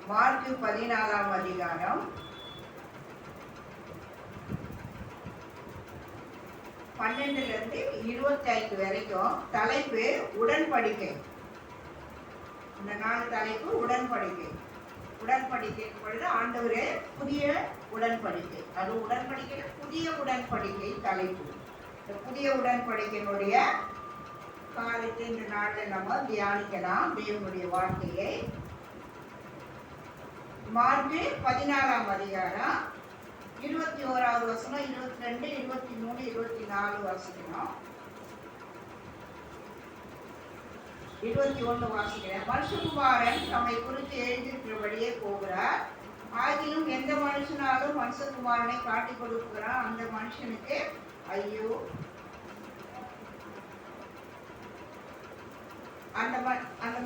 Mark 14ஆம் அதிகாரம் 12 to 25 வரைக்கும். தலைப்பு உடன்படிக்கை. இந்த 4 தலைப்பு உடன்படிக்கை. உடன்படிக்கை பொழுது ஆண்டவரே புதிய உடன்படிக்கை, அது உடன்படிக்கை புதிய உடன்படிக்கை தலைப்பு. இந்த புதிய உடன்படிக்கையினுடைய காலத்தை இந்த நாளில் நம்ம தியானிக்கலாம். தேவனுடைய வார்த்தையை மார்க்கு 14ஆம் அதிகாரம் 21வது வசனம், 22, 23, 24 வாசிக்கணும். 21 வாசிக்கிறேன். மனுஷகுமாரன் தம்மை குறித்து எழுதியிருக்கிறபடியே போகிறார். ஆகிலும் எந்த மனுஷனாலும் மனுஷகுமாரனை காட்டிக் கொடுக்கிறான் அந்த மனுஷனுக்கு ஐயோ. அந்த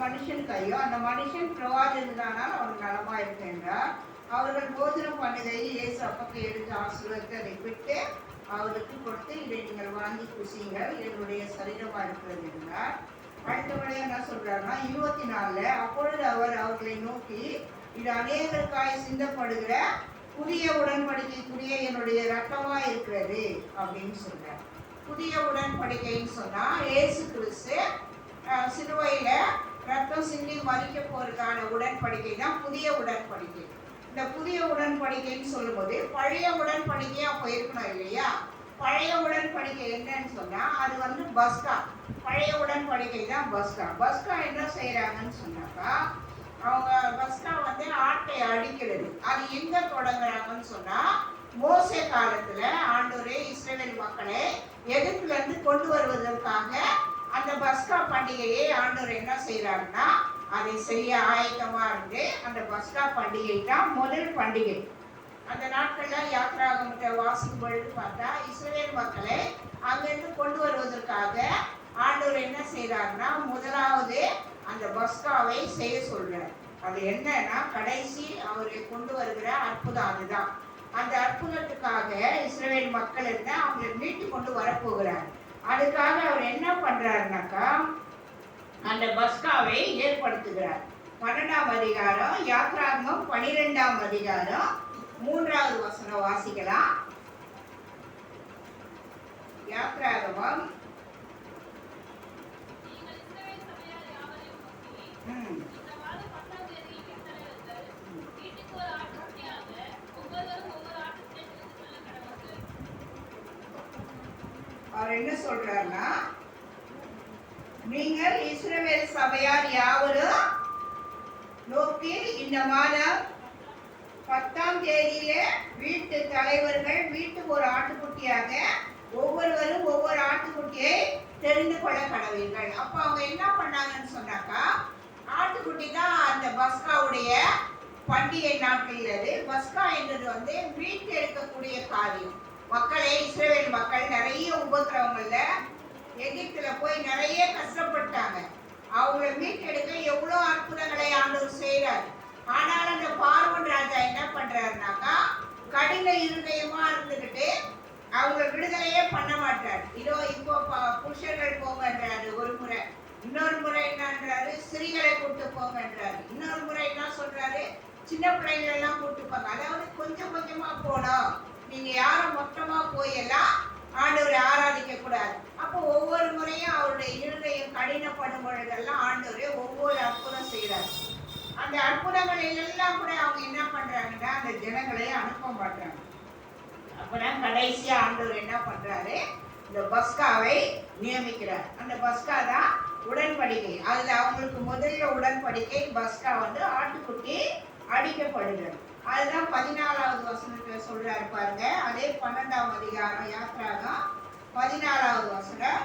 மனுஷனுக்கு ஐயோ. அந்த மனுஷன் பிரவாதிதானால் அவன் நலமா இருக்கின்றார். அவர்கள் போஜனம் பண்ணுகையில் இயேசு அப்பத்தை எடுத்து ஆசீர்வதித்து அதை விட்டு அவருக்கு கொடுத்து, இதை நீங்கள் வாங்கி குசியுங்கள், என்னுடைய சரீரமா இருக்கிறது என்றார். அடுத்தபடியாக என்ன சொல்றாருன்னா 24, அப்பொழுது அவர் அவர்களை நோக்கி, இது அநேகருக்காய் சிந்தப்படுகிற புதிய உடன்படிக்கைக்குரிய என்னுடைய ரத்தமா இருக்கிறது அப்படின்னு சொல்றார். புதிய உடன்படிக்கைன்னு சொன்னா இயேசு கிறிஸ்து சிலுவையில ரத்தம் சிந்தி மறிக்க போறதுக்கான உடன்படிக்கை தான் புதிய உடன்படிக்கை. இந்த புதிய உடன்படிக்கைன்னு சொல்லும்போது பழைய உடன்படிக்கையா போயிருக்கணும் இல்லையா? பழைய உடன்படிக்கை என்னன்னு சொன்னா அது பஸ்கா. பழைய உடன்படிக்கை தான் பஸ்கா. பஸ்கா என்ன செய்யறாங்கன்னு சொன்னாக்கா, அவங்க பஸ்கா ஆட்டை அடிக்கிறது. அது எங்க தொடங்குறாங்கன்னு சொன்னா மோசே காலத்துல ஆண்டவரே இஸ்ரவேல் மக்களை எகிப்துல இருந்து கொண்டு வருவதற்காக அந்த பஸ்கா பண்டிகையை ஆண்டவர் என்ன செய்யறாருன்னா அதை செய்ய ஆயத்தமா இருந்து அந்த பஸ்கா பண்டிகை தான் முதல் பண்டிகை. அந்த நாட்கள்ல யாத்ராகமத்தை வாசிக்கும் பொழுது பார்த்தா இஸ்ரவேல் மக்களை அங்கிருந்து கொண்டு வருவதற்காக ஆண்டவர் என்ன செய்யறாருன்னா முதலாவது அந்த பஸ்காவை செய்ய சொல்றார். அது என்னன்னா கடைசி அவரை கொண்டு வருகிற அற்புதம். அதுதான் அந்த அற்புதத்துக்காக இஸ்ரவேல் மக்கள் அவங்களை மீட்டு கொண்டு வரப்போகிறார். அதுக்காக அவர் என்ன பண்றாருனாக்கா அந்த பஸ்காவை ஏற்படுத்துகிறார். 12ஆம் அதிகாரம் யாத்ராகமம் 12ஆம் அதிகாரம் 3வது வசனம் வாசிக்கலாம். யாத்ராகமம் அவர் என்ன சொல்றாருன்னா, நீங்கள் இஸ்ரவேல் சபையார் யாவரும் நோக்கி இந்த மாதம் 10ஆம் தேதியில வீட்டு தலைவர்கள் வீட்டுக்கு ஒரு ஆட்டுக்குட்டியாக ஒவ்வொருவரும் ஒவ்வொரு ஆட்டுக்குட்டியை தெரிந்து கொள்ள கடவீர்கள். அப்ப அவங்க என்ன பண்ணாங்கன்னு சொன்னாக்கா, ஆட்டுக்குட்டி தான் அந்த பஸ்காவுடைய பண்டிகை நாட்கள். பஸ்கா என்றது மீட்டு எடுக்கக்கூடிய காரியம். மக்களே இஸ்ரவேல் மக்கள் நிறைய உபத்திரவங்கள்ல எகிப்துல போய் நிறைய கஷ்டப்பட்டாங்க. அவங்கள மீட்டெடுக்க எவ்வளோ அற்புதங்களை ஆண்டவர் செய்யறாரு. ஆனாலும் அந்த பார்வோன் ராஜா என்ன பண்றாருனாக்கா கடின இருதயமா இருந்துகிட்டு அவங்களை விடுதலையே பண்ண மாட்டார். இதோ இப்போ புருஷர்கள் போங்கன்றாரு ஒரு முறை, இன்னொரு முறை என்னன்றாரு ஸ்திரீகளை கூட்டு போங்கன்றாரு, இன்னொரு முறை என்ன சொல்றாரு சின்ன பிள்ளைகள் எல்லாம் கூட்டு போங்க. அதாவது கொஞ்சம் கொஞ்சமா போனோம், நீங்க யாரும் மொத்தமா போயெல்லாம் ஆண்டவரை ஆராதிக்க கூடாது. அப்போ ஒவ்வொரு முறையும் அவருடைய இருதயம் கடினப்படும் பொழுதெல்லாம் ஆண்டவரே ஒவ்வொரு அற்புதம் செய்யறாரு. அந்த அற்புதங்கள் எல்லாம் கூட அவங்க என்ன பண்றாங்கன்னா அந்த ஜனங்களை அனுப்ப மாட்டாங்க. அப்பதான் கடைசியா ஆண்டவர் என்ன பண்றாரு, இந்த பஸ்காவை நியமிக்கிறார். அந்த பஸ்கா தான் உடன்படிக்கை. அதுல அவங்களுக்கு முதல்ல உடன்படிக்கை பஸ்கா ஆட்டுக்குட்டி அடிக்கப்படுகிறது. அதுதான் 14வது வசனத்துல சொல்றாரு பாருங்க. அதே 12ஆம் அதிகாரம் யாத்ராகம் 14வது வசனம்,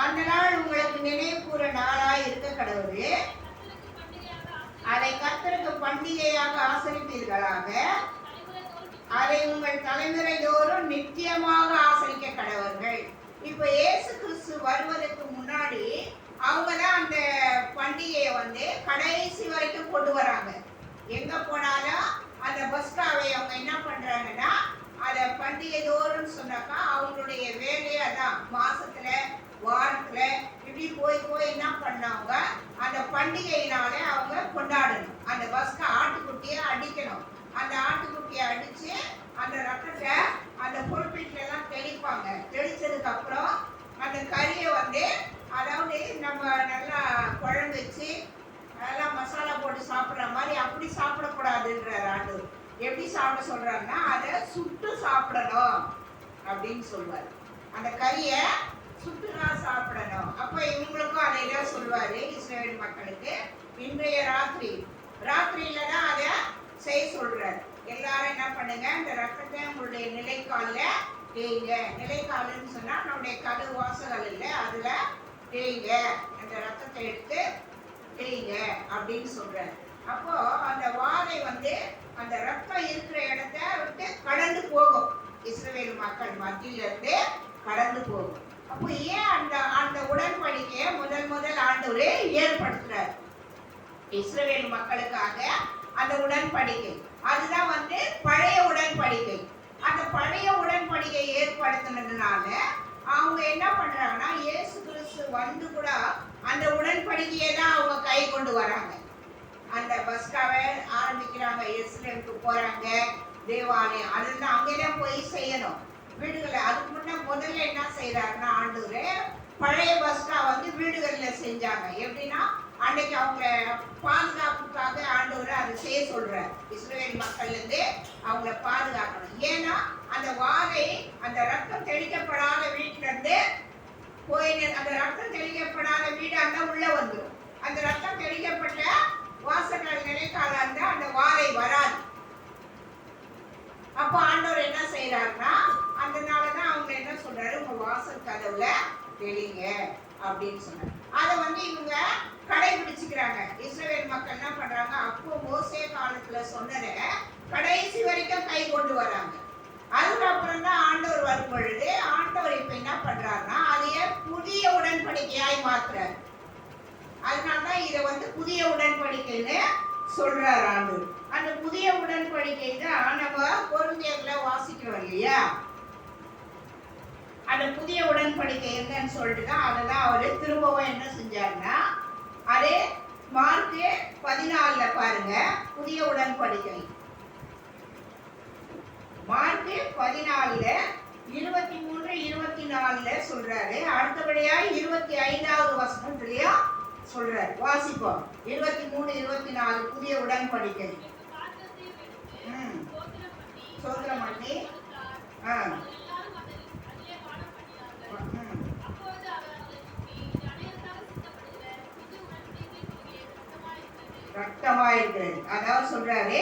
அந்த நாள் உங்களுக்கு நினைவு கூற நாளாய் இருக்க கடவுளே, அதை கர்த்தருக்கு பண்டிகையாக ஆசரிப்பீர்களாக, அதை உங்கள் தலைமுறை தோறும் நித்தியமாக ஆசரிக்க கடவர்கள். இப்ப இயேசு கிறிஸ்து வருவதற்கு முன்னாடி அவங்க தான் அந்த பண்டிகையை கடைசி வரைக்கும் கொண்டு வராங்க. எங்க போனாலும் அந்த பஸ்காவை அவங்க என்ன பண்றாங்கன்னா அதை பண்டிகை தோறும் சொன்னாக்கா அவங்களுடைய வேலையே அதான். மாசத்துல வாரத்துல இப்படி போய் என்ன பண்ணாங்க அந்த பண்டிகையினால அவங்க கொண்டாடணும். அந்த ஆட்டுக்குட்டியை அடிச்சு அந்த ரத்தத்தை அந்த புல்பிட்ல எல்லாம் தெளிப்பாங்க. தெளிச்சதுக்கு அப்புறம் அந்த கறியை வந்து, அதாவது நம்ம நல்லா குழம்பு வச்சு நல்லா மசாலா போட்டு சாப்பிட்ற மாதிரி அப்படி சாப்பிடக்கூடாதுன்றார் ஆண்டவர். எப்படி சாப்பிட சொல்றாருன்னா, அதை சுட்டு சாப்பிடணும் அப்படின்னு சொல்லுவார். அந்த கறியை சுட்டுதான் சாப்பிடணும். அப்ப இவங்களுக்கும் அதை தான் சொல்லுவாரு இஸ்ரேல் மக்களுக்கு. இன்றைய ராத்திரியில தான் அதை செய்ய சொல்றாரு. எல்லாரும் என்ன பண்ணுங்க, இந்த ரத்தத்தை உங்களுடைய நிலைக்கால தேய்ங்க. நிலைக்காலுன்னு சொன்னா நம்முடைய கது வாசல்கள் இல்லை, அதுல தேய்ங்க. அந்த ரத்தத்தை எடுத்து தேய்ங்க அப்படின்னு சொல்றாரு. அப்போ அந்த வாதை வந்து அந்த ரத்தம் இருக்கிற இடத்த விட்டு கடந்து போகும். இஸ்ரவேல் மக்கள் மத்தியில இருந்து கடந்து போகும். அப்போ ஏன் அந்த உடன்படிக்கையை முதல் ஆண்டவரே ஏற்படுத்துறாரு இஸ்ரவேல் மக்களுக்காக. அந்த உடன்படிக்கை அதுதான் வந்து பழைய உடன்படிக்கை. அந்த பழைய உடன்படிக்கை ஏற்படுத்தினதுனால அவங்க என்ன பண்றாங்கன்னா, இயேசு கிறிஸ்து வந்து கூட அந்த உடன்படிக்கையை தான் அவங்க கை கொண்டு வராங்க. அந்த பஸ்காவை ஆரம்பிக்கிறாங்க, எருசலேமுக்கு போறாங்க, தேவாலயம் அதெல்லாம் அங்கேதான் போய் செய்யணும் வீடுகளை. அதுக்கு முன்ன முதல்ல என்ன செய்யறாருன்னா, ஆண்டவரே பழைய பஸ்கா வந்து வீடுகளில் செஞ்சாங்க. எப்படின்னா, அன்னைக்கு அவங்க பாதுகாப்புக்காக ஆண்டவரை அதை செய்ய சொல்றாரு. இஸ்ரவேல் மக்கள்ல இருந்து அவங்கள பாதுகாக்கணும். ஏன்னா அந்த வாதை அந்த ரத்தம் தெளிக்கப்படாத வீட்டுல இருந்து அந்த ரத்தம் தெளிக்கப்படாத வீடு அந்த உள்ள வந்துடும். அந்த ரத்தம் தெளிக்கப்பட்ட வாசல்கள் நிலைக்கால இருந்தா அந்த வாதை வராது. அப்ப ஆண்டவர் என்ன செய்யறாருன்னா, அதனாலதான் அவங்க என்ன சொல்றாரு, உங்க வாசல் கதவுல தெளிங்க அப்படின்னு சொன்னார். அதை வந்து இவங்க கடைபிடிச்சுக்கிறாங்க. இஸ்ரவேல் மக்கள் என்ன பண்றாங்க, அப்போ மோசே காலத்துல சொன்னதை கடைசி வரைக்கும் கை கொண்டு வராங்க. அதுக்கப்புறம் தான் ஆண்டவர் வரும் பொழுது ஆண்டவர் இப்ப என்ன பண்றாருன்னா, அதைய புதிய உடன்படிக்கையாய் மாத்துறாரு. அதனாலதான் இதை வந்து புதிய உடன்படிக்கைன்னு சொல்றாரு ஆண்டவர். அந்த புதிய உடன்படிக்கை தான் நம்ம கொரிந்தியர்ல வாசிக்கிறோம் இல்லையா. அந்த புதிய உடன்படிக்கை என்னன்னு சொல்லிட்டு தான் அதை தான் அவரு திரும்பவும் என்ன செஞ்சாருன்னா, அதே மார்க் 14 பாருங்க, புதிய உடன்படிக்கை மார்க் 14 23 24 சொல்றாரு. அடுத்தபடியா 25வது வசனத்திலயும் சொல்றாரு. வாசிப்போம். 23 24 புதிய உடன்படிக்கை. சோத்திரம் பண்ணி ரத்தமாயிருக்கிறது. அதாவது சொல்றாரு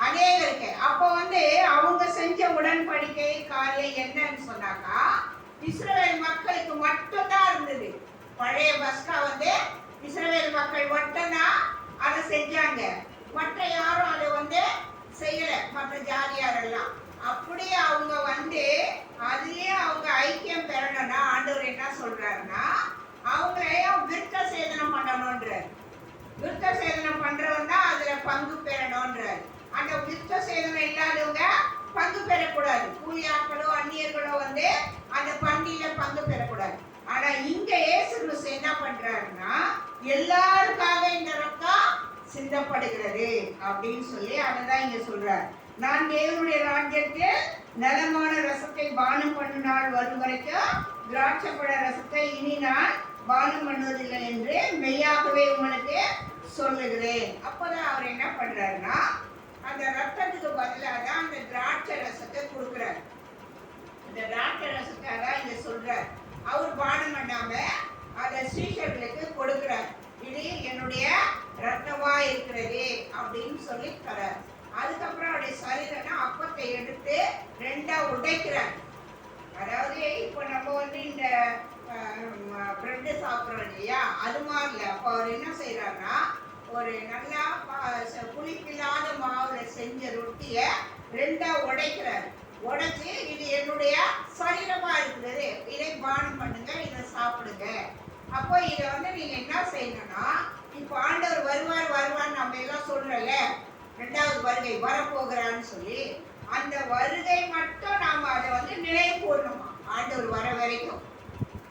அநேகருக்கு. அப்போ வந்து அவங்க செஞ்ச உடன்படிக்கை காரியம் என்னன்னு சொன்னாக்கா, இஸ்ரவேல் மக்களுக்கு மட்டும்தான் இருந்தது. பழைய பஸ்கா வந்து இஸ்ரவேல் மக்கள் மட்டும்தான் அதை செஞ்சாங்க. மற்ற யாரும் அதை வந்து செய்யல, மற்ற ஜாதியார் எல்லாம். அப்படியே அவங்க வந்து அதுலயே அவங்க ஐக்கியம் பெறணும்னா ஆண்டவர் என்ன சொல்றாருன்னா, அவங்களையும் விருத்த சேதனம் பண்ணணும்ன்றார். விருத்த சேதனம் பண்றவங்க தான் அதுல பங்கு பெறணும்ன்றார். அந்த விருத்த சேதனம் இல்லாதவங்க பங்கு பெறக்கூடாது. கூலியாட்களோ அந்நியர்களோ வந்து அந்த பண்டிகையில பங்கு பெறக்கூடாது. ஆனா இங்க இயேசு கிறிஸ்து என்ன பண்றாருன்னா, எல்லாருக்காக இந்த ரத்தம் சிந்தப்படுகிறது அப்படின்னு சொல்லி அதைதான் இங்க சொல்றாரு. நான் தேவனுடைய ராஜ்யத்தில் நலமான ரசத்தை பானம் பண்ண நாள் வரும் வரைக்கும் திராட்சைப்பழ ரசத்தை இனி நான் பானம் பண்ணுவதில்லை என்று மெய்யாகவே உங்களுக்கு சொல்லுகிறேன். அப்பதான் அவர் என்ன பண்றாருன்னா, அந்த ரத்தத்துக்கு பதிலாக தான் அந்த திராட்சை ரசத்தை கொடுக்குறாரு. அந்த திராட்சை ரசத்தை தான் இங்க சொல்றார். அவர் பானம் பண்ணாம அதை சீஷர்களுக்கு கொடுக்கிறார். இது என்னுடைய ரத்தமா இருக்கிறது அப்படின்னு சொல்லி தரார். அதுக்கப்புறம் அவருடைய சரீரம்னா அப்பத்தை எடுத்து 2ஆ உடைக்கிறார். அதாவது இப்போ நம்ம வந்து இந்த பிரெட்டு சாப்பிட்றோம் இல்லையா, அது மாதிரி இல்லை. அப்போ அவர் என்ன செய்யறாருன்னா, ஒரு நல்லா புளிப்பில்லாத மாவுல செஞ்ச ரொட்டியை 2ஆ உடைக்கிறார். உடைச்சு இது என்னுடைய சரீரமா இருக்கிறது, இதை பானம் பண்ணுங்க, இதை சாப்பிடுங்க. அப்போ இதை வந்து நீங்க என்ன செய்யணும்னா, இப்போ ஆண்டவர் வருவான்னு நம்ம எல்லாம் சொல்றல, 2வது வருகை வரப்போகிறான்னு சொல்லி, அந்த வருகை மட்டும் நாம அதை வந்து நினைவு கூறணுமா ஆண்டவர் வர வரைக்கும்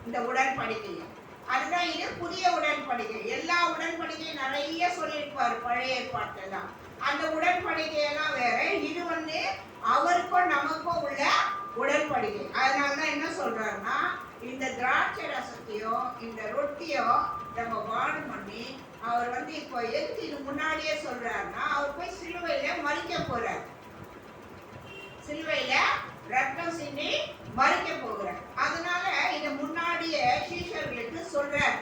இந்த உடன்படிக்கையை. அதுதான் இது புதிய உடன்படிக்கை. எல்லா உடன்படிக்கையும் நிறைய சொல்லியிருப்பாரு பழைய ஏற்பாட்டுல தான். அந்த உடன்படிக்கையெல்லாம் வேற, இது வந்து அவருக்கும் நமக்கும் உள்ள உடன்படிக்கை. அதனாலதான் என்ன சொல்றாருன்னா, இந்த திராட்சை ரசத்தையோ இந்த ரொட்டியோ நம்ம வாடம் பண்ணி அவர் வந்து இப்போ எதுக்கு இது முன்னாடியே சொல்றாருன்னா, அவர் போய் சிலுவையில மறிக்க போறார். சிலுவையில ரத்தம் சிந்தி மறிக்க போகிறார். அதனால இதை முன்னாடியே சீஷர்களுக்கு சொல்றார்,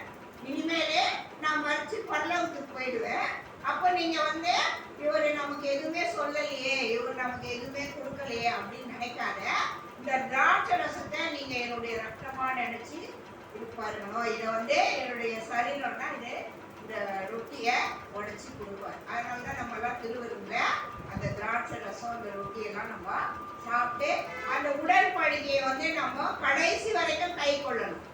இனிமேலே நான் மறிச்சு பரலோகத்துக்கு போயிடுவேன். அப்ப நீங்க வந்து இவர் நமக்கு எதுவுமே சொல்லலையே, இவர் நமக்கு எதுவுமே கொடுக்கலையே அப்படின்னு நினைக்காத. இந்த திராட்சை ரசத்தை நீங்க என்னுடைய ரத்தமா நினைச்சு இது பாருங்கணும். இதை வந்து என்னுடைய சரீரம்னா இது இந்த ரொட்டியை உடைச்சி கொடுப்பார். அதனாலதான் நம்ம எல்லாம் திருவருங்க அந்த திராட்சை ரசம் அந்த ரொட்டியெல்லாம் நம்ம சாப்பிட்டு அந்த உடன்படிக்கையை வந்து நம்ம கடைசி வரைக்கும் கை கொள்ளணும்.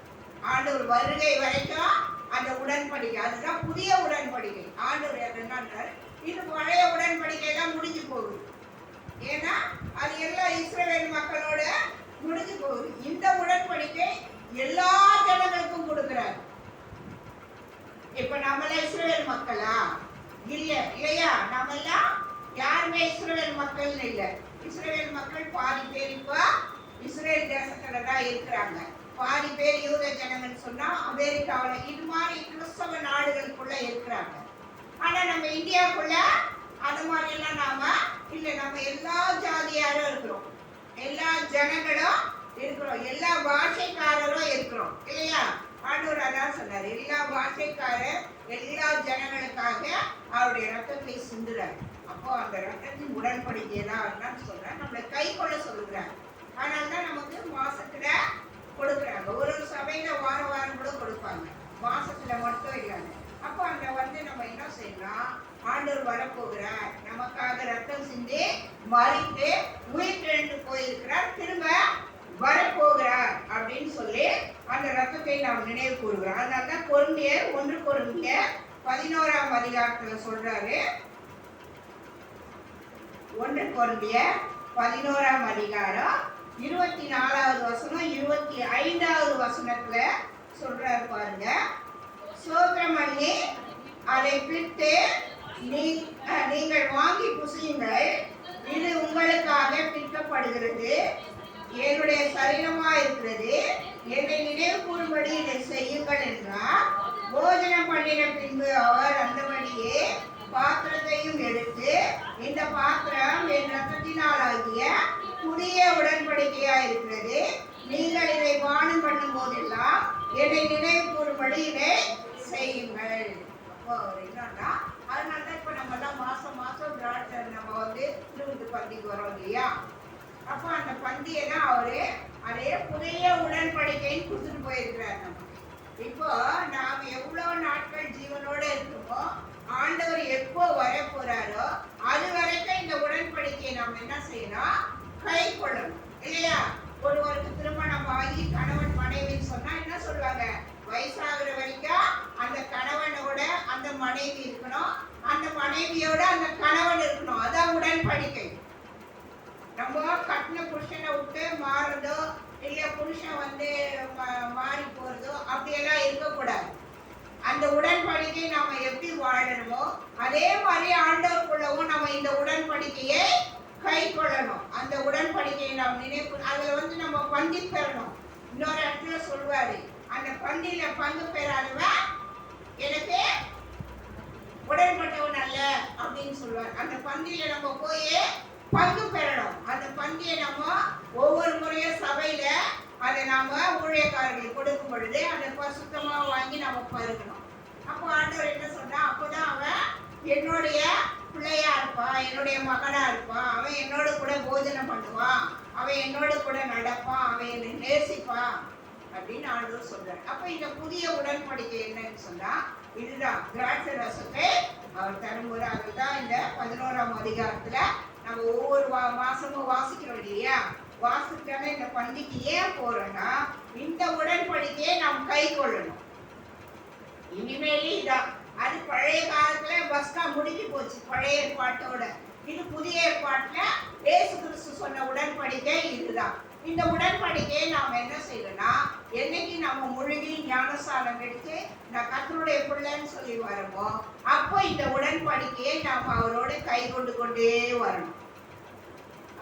ஆண்டவர் வருகை வரைக்கும் அந்த உடன்படிக்கை, அதுதான் புதிய உடன்படிக்கை. ஆண்டவர் என்னன்னா, இது பழைய உடன்படிக்கை தான் முடிஞ்சு போகுது. ஏன்னா அது எல்லா இஸ்ரவேல் மக்களோட முடிஞ்சு போகுது. இந்த உடன்படிக்கை எல்லா ஜனங்களுக்கும் கொடுக்கிறார். இப்ப நம்மள இஸ்ரவேல் மக்களா இல்லையா? நம்ம எல்லாம் யாருமே இஸ்ரவேல் மக்கள் இல்லை. இஸ்ரவேல் மக்கள் பாதி பேர் இப்ப இஸ்ரேல் தேசத்துல தான் இருக்கிறாங்க. பாதி பேர் யூத ஜனங்கள் சொன்னா அமெரிக்காவில இது மாதிரி கிறிஸ்தவ நாடுகளுக்குள்ள இருக்கிறாங்க. ஆனா நம்ம இந்தியாவுக்குள்ள அது மாதிரி எல்லாம் நாம இல்ல. நம்ம எல்லா ஜாதியாரும் இருக்கிறோம், எல்லா ஜனங்களும் இருக்கிறோம், எல்லா பாஷைக்காரரும் இருக்கிறோம் இல்லையா? ஆண்டவர் அதான் சொன்னார், எல்லா பாஷைக்காரர் எல்லா ஜனங்களுக்காக அவருடைய ரத்தத்தை சிந்துறார். அப்போ அந்த ரத்தத்தின் உடன்படிக்கை தான் சொல்றேன், நம்மளை கை கொள்ள சொல்லுகிறார். அதனால்தான் நமக்கு மாசத்துல கொடுக்குறாங்க. ஒரு சபையில வாரம் கூட கொடுப்பாங்க, மாசத்துல மட்டும் இல்லைங்க. அப்போ அந்த வந்து நம்ம என்ன செய்யலாம், ஆண்டவர் வரப்போகிறார், நமக்காக ரத்தம் சிந்தி மறித்து உயிர்த்தெழுந்து போயிருக்கிறார், திரும்ப வரப்போகிறார் அப்படின்னு சொல்லி அந்த ரத்தத்தை நாம் நினைவு கூறுகிறோம். அதனால்தான் கொரிந்தியர் 1 கொரிந்தியர் 11ஆம் அதிகாரத்துல சொல்றாரு. 1 கொரிந்தியர் 11ஆம் அதிகாரம் 24வது வசனம் 25வது வசனத்துல சொல்றாரு பாருங்க. சோத்திரம் பண்ணி அதை பிட்டு நீங்கள் வாங்கி புசியுங்கள், இது உங்களுக்காக பிற்கப்படுகிறது, என்னுடைய சரீரமா இருக்கிறது, என்னை நினைவு கூறும்படி இதை செய்யுங்கள் என்றார். போஜனம் பண்ணின பின்பு அவர் அந்தபடியே பாத்திரத்தையும் எடுத்து, இந்த பாத்திரம் என் ரத்தத்தினால் ஆகிய புதிய உடன்படிக்கையா இருக்கிறது, நீங்கள் இதை பானம் பண்ணும் போதெல்லாம் என்னை நினைவு கூறும்படி இதை செய்யுங்கள். அப்போ என்னன்னா, அதனாலதான் இப்ப நம்ம எல்லாம் மாசம் திராட்சை நம்ம வந்து திருவிழு பந்திக்கு வரோம் இல்லையா? அப்போ அந்த பந்தியை தான் அவரு அதே புதிய உடன்படிக்கைன்னு கொடுத்துட்டு போயிருக்கிறார் நமக்கு. இப்போ நாம் எவ்வளவு நாட்கள் ஜீவனோட இருக்கோமோ, ஆண்டவர் எப்போ வர போறாரோ அது வரைக்கும் இந்த உடன்படிக்கையை நாம் என்ன செய்யணும், கை கொள்ளணும் இல்லையா? ஒருவருக்கு திருமணம் ஆகி கணவன் மனைவின்னு சொன்னா என்ன சொல்லுவாங்க, வயசாகிற வரைக்கும் அந்த கணவனோட அந்த மனைவி இருக்கணும், அந்த மனைவியோட அந்த கணவன் இருக்கணும். அதான் உடன்படிக்கை. நம்ம கட்டின புருஷனை விட்டு மாறுறதோ இல்ல புருஷன் வந்து மாறி போறதோ அப்படியெல்லாம் இருக்கக்கூடாது. அந்த உடன்படிக்கை நாம எப்படி வாழணுமோ அதே மாதிரி ஆண்டவருக்குள்ளவும் நம்ம இந்த உடன்படிக்கையை கை கொள்ளணும். அந்த உடன்படிக்கையை நாம் நினைப்பு, அதுல வந்து நம்ம பங்கு பெறணும். இன்னொரு இடத்துல சொல்வாரு, அந்த பந்தியில பங்கு பெறாதவன் எனக்கு உடன்பட்டவன் அல்ல அப்படின்னு சொல்லுவார். அந்த பந்தியில நம்ம போய் பங்கு பெறணும். அந்த பந்தியை நம்ம ஒவ்வொரு முறையும் சபையில அதை நாம ஊழியக்காரர்களுக்கு கொடுக்கும் பொழுது அதை சுத்தமா வாங்கி நம்ம பருகணும். அப்போ ஆண்டவர் என்ன சொன்னா, அப்போதான் அவன் என்னுடைய பிள்ளையா இருப்பான், என்னுடைய மகனா இருப்பான், அவன் என்னோட கூட போஜனம் பண்ணுவான், அவன் என்னோட கூட நடப்பான், அவன் என்னை நேசிப்பான் அப்படின்னு ஆண்டவர் சொல்றார். அப்ப இந்த புதிய உடன்படிக்கை என்னன்னு சொன்னா, இதுதான் திராட்சை ரசத்தை அவர் தரும்போது, அதுதான் இந்த 11ஆம் அதிகாரத்துல நம்ம ஒவ்வொரு மாசமும் வாசிக்கிறோம் இல்லையா? வாசிக்காம இந்த பண்டிகை ஏன் போறோம்னா, இந்த உடன்படிக்கையை நாம் கை கொள்ளணும். இனிமேல் இதான், அது பழைய காலத்துல பஸ்கா முடிஞ்சு போச்சு பழைய ஏற்பாட்டோட. இது புதிய ஏற்பாட்டுல இயேசு கிறிஸ்து சொன்ன உடன்படிக்கை இதுதான். இந்த உடன்படிக்கையை நாம் என்ன செய்யணும்னா, என்னைக்கு நம்ம முழுகி ஞானஸ்நானம் எடுத்து நான் கர்த்தருடைய பிள்ளைன்னு சொல்லி வரமோ, அப்போ இந்த உடன்படிக்கையை நாம் அவரோடு கை கொண்டு கொண்டே வரணும்.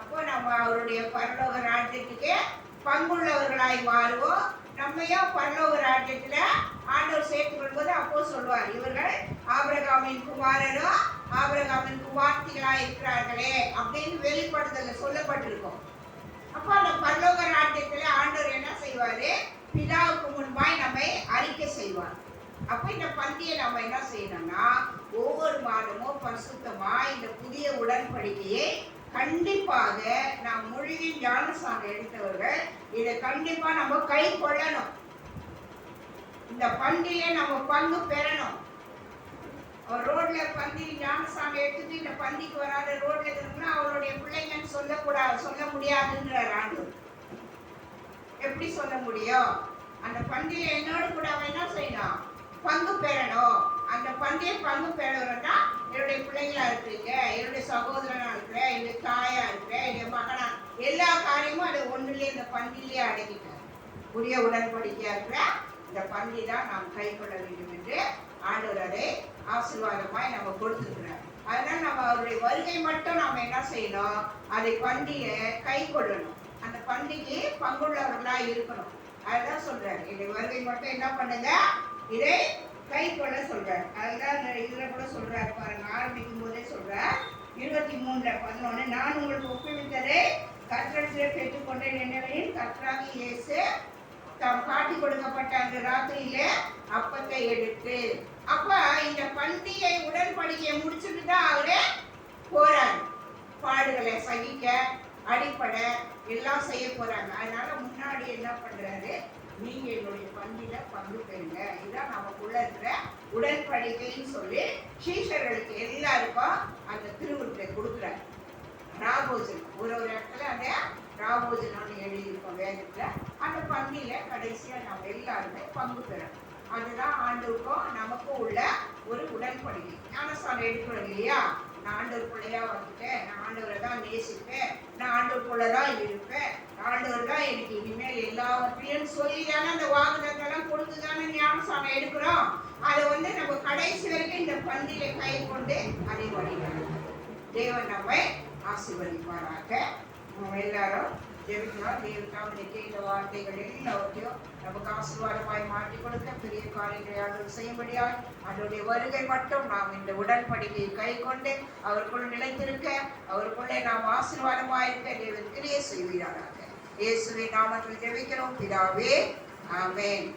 அப்போ நம்ம அவருடைய பரலோக ராஜ்யத்துக்கு பங்குள்ளவர்களாய் மாறுவோம். நம்மையும் பரலோக ராஜ்யத்துல ஆண்டவர் சேர்த்துக் கொள்வது அப்போ சொல்வார், இவர்கள் ஆபிரகாமின் குமாரரும் ஆபிரகாமின் குமார்த்திகளாய் இருக்கிறார்களே அப்படின்னு வெளிப்படுத்தல சொல்லப்பட்டிருக்கும். அப்போ அந்த பரலோக ராஜ்யத்துல ஆண்டவர் என்ன செய்வாரு, பிதாவுக்கு முன்பாய் நம்மை அறிக்கை செய்வார். அப்ப இந்த பந்தியை நம்ம என்ன செய்யணும்னா, ஒவ்வொரு மாதமும் பரிசுத்தமா இந்த புதிய உடன்படிக்கையை கண்டிப்பாக நாம் மொழிகை ஞானஸ்நானம் எடுத்தவர்கள் இதை கண்டிப்பா நம்ம கை கொள்ளணும். இந்த பந்தியில நம்ம பங்கு பெறணும். ரோட்ல பந்தி ஞானஸ்நானம் எடுத்துட்டு இந்த பந்திக்கு வராத ரோட்ல இருக்கணும்னா அவருடைய பிள்ளைங்கன்னு சொல்ல முடியாதுன்றார் ஆண்டவர். எப்படி சொல்ல முடியும்? அந்த பந்தியில என்னோடு கூட அவன் என்ன செய்யணும், பங்கு பெறணும். அந்த பந்தியை பங்கு பெறணும்னா என்னுடைய பிள்ளைங்களா இருக்கிறீங்க, என்னுடைய சகோதரனா இருக்கிற, என்னுடைய தாயா இருக்கிற, என்னுடைய மகனா, எல்லா காரியமும் அது ஒன்றுலயே இந்த பந்திலேயே அடங்கிட்டார். புதிய உடன்படிக்கையா இருக்கிற இந்த பந்தி தான் நாம் கை கொள்ள வேண்டும் என்று ஆண்டவர் அதை ஆசீர்வாதமாய் நம்ம கொடுத்துருக்கிறார். அதனால நம்ம அவருடைய வருகை மட்டும் நாம என்ன செய்யணும், அதை பந்தியை கை கொள்ளணும். அந்த பந்திக்கு பங்குள்ளவர்களா இருக்கணும். அதுதான் சொல்றாரு, இந்த வருகை மட்டும் என்ன பண்ணுங்க, இதை கை கொள்ள சொல்றாரு. அதுதான் இதுல கூட சொல்றாரு பாருங்க, ஆரம்பிக்கும் போதே சொல்றார் 23:11, நான் உங்களுக்கு ஒப்புவித்ததை கர்த்தரிடத்திலே பெற்றுக்கொண்டேன் என்னவெனில் கர்த்தராகிய இயேசு தாம் காட்டி கொடுக்கப்பட்ட அந்த ராத்திரியிலே அப்பத்தை எடுத்து, அப்ப இந்த பண்டிகை உடன்படிக்கையை முடிச்சுட்டு தான் அவரு போறாரு. பாடுகளை சகிக்க அடிப்படை எல்லாம் செய்ய போறாங்க. அதனால முன்னாடி என்ன பண்றாரு, நீங்க என்னுடைய பந்தியில பங்கு பெறுங்க, இதுதான் நமக்குள்ள இருக்கிற உடன்படிக்கைன்னு சொல்லி சீஷர்களுக்கு எல்லாருக்கும் அந்த திருவுருத்தை கொடுக்குறாரு. ராபோஜனம் ஒரு இடத்துல அந்த ராபோஜனம்னு எழுதியிருக்கோம் வேதத்துல. அந்த பந்தியில கடைசியா நம்ம எல்லாருமே பங்கு பெறணும். அதுதான் ஆண்டவருக்கும் நமக்கும் உள்ள ஒரு உடன்படிக்கை. ஞானஸ்நானம் எடுக்கணும் இல்லையா, நான் ஆண்டவர் பிள்ளையா வந்துட்டேன், நான் ஆண்டவரை தான் நேசிப்பேன், நான் ஆண்டவருக்குள்ள தான் இருப்பேன், ஆண்டவர் தான் எனக்கு இனிமேல் எல்லாவற்றையும் சொல்லி தானே அந்த வாக்குதத்தெல்லாம் கொடுத்து தானே ஞானஸ்நானம் எடுக்கிறோம். அதை நம்ம கடைசி வரைக்கும் இந்த பந்தியில கை கொண்டு அதை வழிநடத்தும். தேவன் நம்மை ஆசீர்வதிப்பாராக. நம்ம எல்லாரும் ஜெபிக்கலாம். தேவன் கேட்ட வார்த்தைகள் எல்லாவற்றையும் நமக்கு ஆசீர்வாதமாய் மாற்றி கொடுக்க பெரிய காரியங்களை செய்யும்படியால் அவருடைய வருகை மட்டும் நாம் இந்த உடன்படிக்கையை கை கொண்டு அவருக்குள் நிலைத்திருக்க, அவருக்குள்ளே நாம் ஆசீர்வாதமாயிருக்க தேவன் கிரியை செய்வீராக. இயேசுவின் நாமத்தில் ஜெபிக்கிறோம் பிதாவே, ஆமென்.